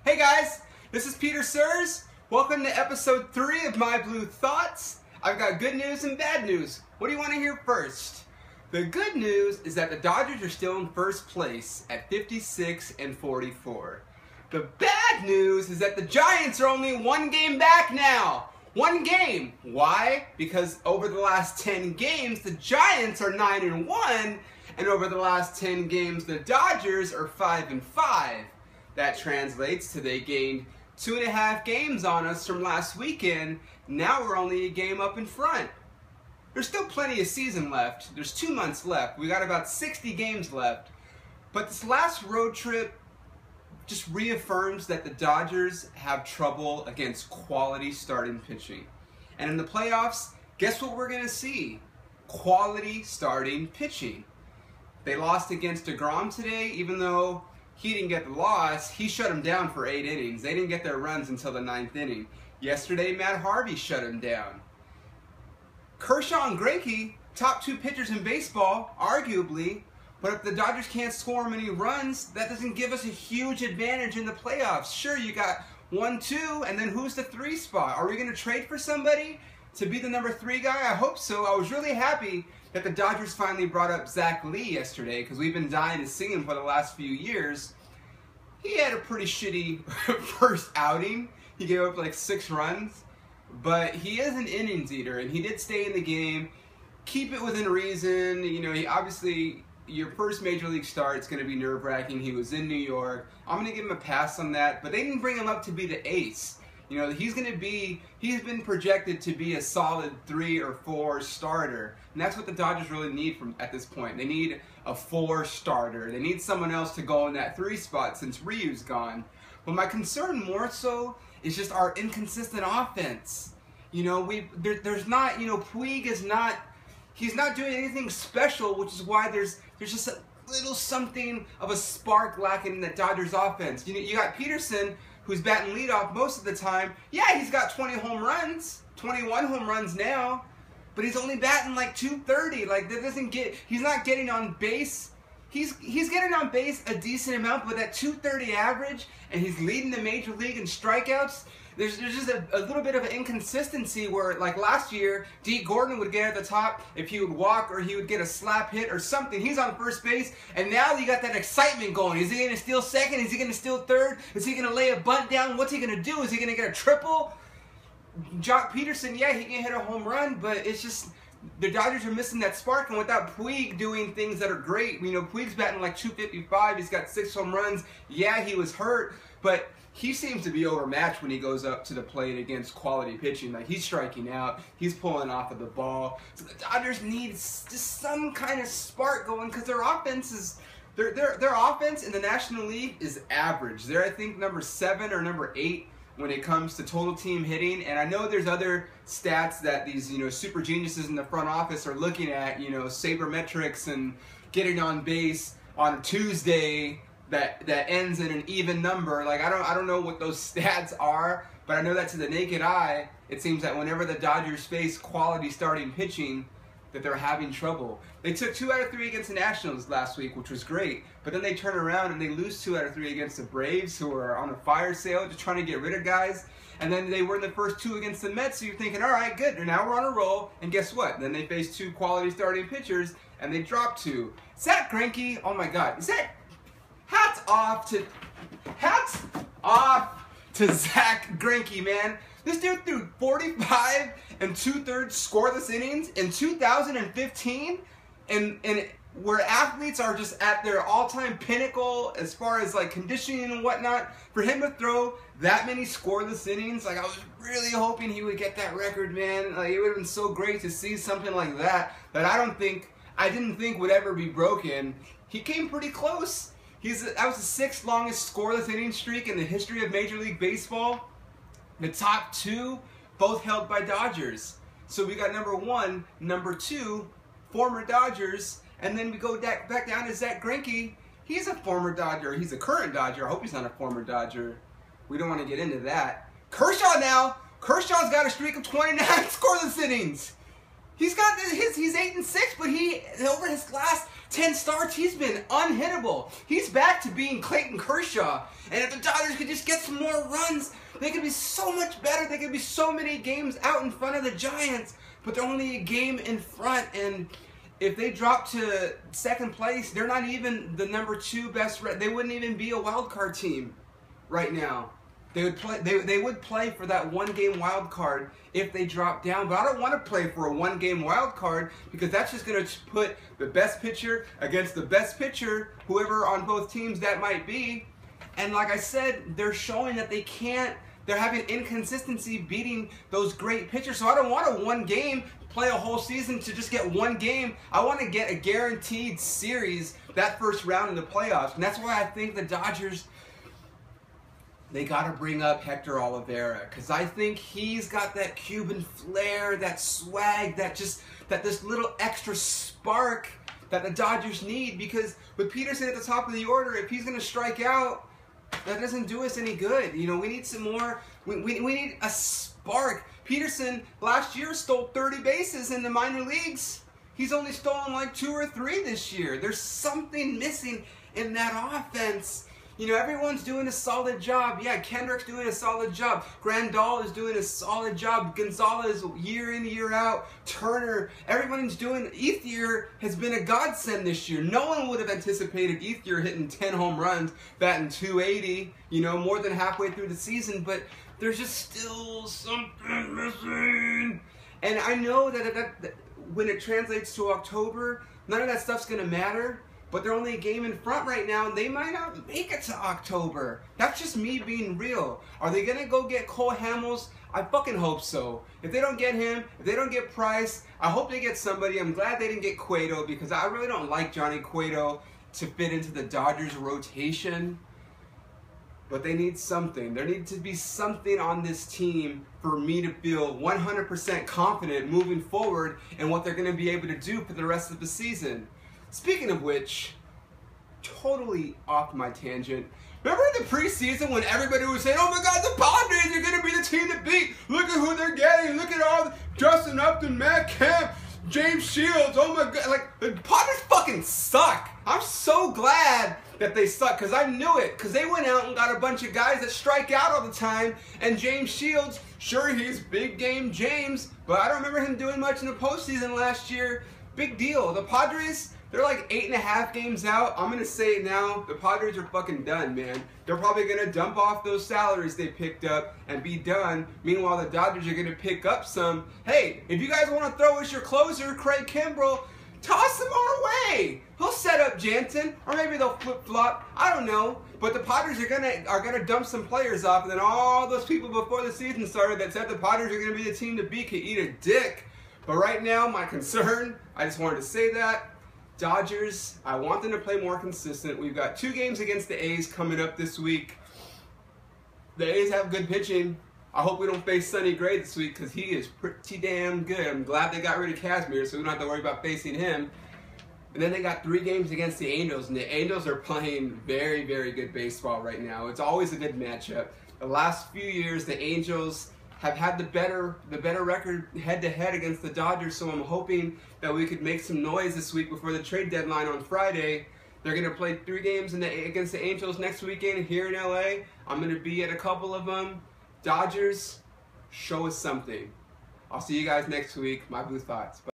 Hey guys, this is Peter Surs. Welcome to episode 3 of My Blue Thoughts. I've got good news and bad news. What do you want to hear first? The good news is that the Dodgers are still in first place at 56-44. The bad news is that the Giants are only one game back now. One game. Why? Because over the last 10 games, the Giants are 9-1, and over the last 10 games, the Dodgers are 5-5. That translates to they gained 2.5 games on us from last weekend. Now we're only a game up in front. There's still plenty of season left. There's 2 months left. We got about 60 games left. But this last road trip just reaffirms that the Dodgers have trouble against quality starting pitching. And in the playoffs, guess what we're going to see? Quality starting pitching. They lost against DeGrom today, even though he didn't get the loss. He shut them down for 8 innings. They didn't get their runs until the 9th inning. Yesterday, Matt Harvey shut him down. Kershaw and Greinke, top 2 pitchers in baseball, arguably, but if the Dodgers can't score many runs, that doesn't give us a huge advantage in the playoffs. Sure, you got 1, 2, and then who's the 3 spot? Are we going to trade for somebody to be the number 3 guy? I hope so. I was really happy that the Dodgers finally brought up Zach Lee yesterday, because we've been dying to see him for the last few years. He had a pretty shitty first outing. He gave up like 6 runs, but he is an innings eater, and he did stay in the game. Keep it within reason. You know, he obviously, your first major league start is going to be nerve-wracking. He was in New York. I'm going to give him a pass on that, but they didn't bring him up to be the ace. You know, he's been projected to be a solid 3 or 4 starter, and that's what the Dodgers really need at this point. They need a 4 starter. They need someone else to go in that 3 spot since Ryu's gone. But my concern more so is just our inconsistent offense. You know, there's not, you know, Puig is not, he's not doing anything special, which is why there's just a little something of a spark lacking in the Dodgers offense. You know, you got Peterson, who's batting leadoff most of the time. Yeah, he's got 20 home runs, 21 home runs now, but he's only batting like .230. Like, that doesn't get, he's not getting on base. He's getting on base a decent amount, but that .230 average, and he's leading the major league in strikeouts. There's just a little bit of an inconsistency where, like last year, D. Gordon would get at the top if he would walk or he would get a slap hit or something. He's on first base, and now you got that excitement going. Is he going to steal second? Is he going to steal third? Is he going to lay a bunt down? What's he going to do? Is he going to get a triple? Jock Peterson, yeah, he can hit a home run, but it's just the Dodgers are missing that spark, and without Puig doing things that are great, you know, Puig's batting like .255. He's got 6 home runs. Yeah, he was hurt, but he seems to be overmatched when he goes up to the plate against quality pitching. Like, he's striking out, he's pulling off of the ball. So the Dodgers need just some kind of spark going, because their offense is, their offense in the National League is average. They're, I think, number 7 or number 8 when it comes to total team hitting. And I know there's other stats that these, you know, super geniuses in the front office are looking at, you know, sabermetrics and getting on base on a Tuesday that ends in an even number. Like, I don't know what those stats are, but I know that to the naked eye, it seems that whenever the Dodgers face quality starting pitching, that they're having trouble. They took 2 out of 3 against the Nationals last week, which was great, but then they turn around and they lose 2 out of 3 against the Braves, who are on a fire sale, just trying to get rid of guys. And then they were in the first 2 against the Mets, so you're thinking, all right, good, now we're on a roll, and guess what? Then they face 2 quality starting pitchers, and they drop 2. Zach Greinke, oh my God, hats off to Zach Greinke, man. This dude threw 45 2/3 scoreless innings in 2015, and where athletes are just at their all-time pinnacle as far as like conditioning and whatnot. For him to throw that many scoreless innings, like, I was really hoping he would get that record, man. Like, it would have been so great to see something like that I didn't think would ever be broken. He came pretty close. That was the 6th longest scoreless inning streak in the history of Major League Baseball. The top 2, both held by Dodgers. So we got number 1, number 2, former Dodgers, and then we go back down to Zach Greinke. He's a former Dodger. He's a current Dodger. I hope he's not a former Dodger. We don't want to get into that. Kershaw now. Kershaw's got a streak of 29 scoreless innings. He's 8-6, but he over his last 10 starts, he's been unhittable. He's back to being Clayton Kershaw. And if the Dodgers could just get some more runs, they could be so much better. They could be so many games out in front of the Giants. But they're only a game in front. And if they drop to second place, they're not even the number 2 best. They wouldn't even be a wild card team right now. They would play. They would play for that 1-game wild card if they drop down. But I don't want to play for a 1-game wild card because that's just going to put the best pitcher against the best pitcher, whoever on both teams that might be. And like I said, they're showing that they can't. They're having inconsistency beating those great pitchers. So I don't want a 1-game play a whole season to just get 1 game. I want to get a guaranteed series that first round in the playoffs. And that's why I think the Dodgers, they got to bring up Hector Olivera, because I think he's got that Cuban flair, that swag, this little extra spark that the Dodgers need. Because with Peterson at the top of the order, if he's going to strike out, that doesn't do us any good. You know, we need some more. We need a spark. Peterson last year stole 30 bases in the minor leagues. He's only stolen like 2 or 3 this year. There's something missing in that offense. You know, everyone's doing a solid job. Yeah, Kendrick's doing a solid job. Grandal is doing a solid job. Gonzalez, year in, year out. Turner, everyone's doing. Ethier has been a godsend this year. No one would have anticipated Ethier hitting 10 home runs, batting .280, you know, more than halfway through the season. But there's just still something missing. And I know that when it translates to October, none of that stuff's going to matter. But they're only a game in front right now, and they might not make it to October. That's just me being real. Are they going to go get Cole Hamels? I fucking hope so. If they don't get him, if they don't get Price, I hope they get somebody. I'm glad they didn't get Cueto, because I really don't like Johnny Cueto to fit into the Dodgers rotation. But they need something. There needs to be something on this team for me to feel 100% confident moving forward in what they're going to be able to do for the rest of the season. Speaking of which, totally off my tangent. Remember in the preseason when everybody was saying, oh my God, the Padres are going to be the team to beat. Look at who they're getting. Look at all Justin Upton, Matt Kemp, James Shields. Oh my God. Like, the Padres fucking suck. I'm so glad that they suck, because I knew it. Because they went out and got a bunch of guys that strike out all the time. And James Shields, sure, he's big game James, but I don't remember him doing much in the postseason last year. Big deal. The Padres, they're like 8.5 games out. I'm going to say it now. The Padres are fucking done, man. They're probably going to dump off those salaries they picked up and be done. Meanwhile, the Dodgers are going to pick up some. Hey, if you guys want to throw us your closer, Craig Kimbrell, toss him our way. He'll set up Jansen, or maybe they'll flip-flop. I don't know. But the Padres are gonna dump some players off, and then all those people before the season started that said the Padres are going to be the team to beat can eat a dick. But right now, my concern, I just wanted to say that, Dodgers, I want them to play more consistent. We've got 2 games against the A's coming up this week. The A's have good pitching. I hope we don't face Sonny Gray this week, because he is pretty damn good. I'm glad they got rid of Kazmir, so we don't have to worry about facing him. And then they got 3 games against the Angels, and the Angels are playing very, very good baseball right now. It's always a good matchup. The last few years, the Angels have had the better record head-to-head against the Dodgers, so I'm hoping that we could make some noise this week before the trade deadline on Friday. They're going to play 3 games against the Angels next weekend here in LA. I'm going to be at a couple of them. Dodgers, show us something. I'll see you guys next week. My Blue Thoughts. Bye.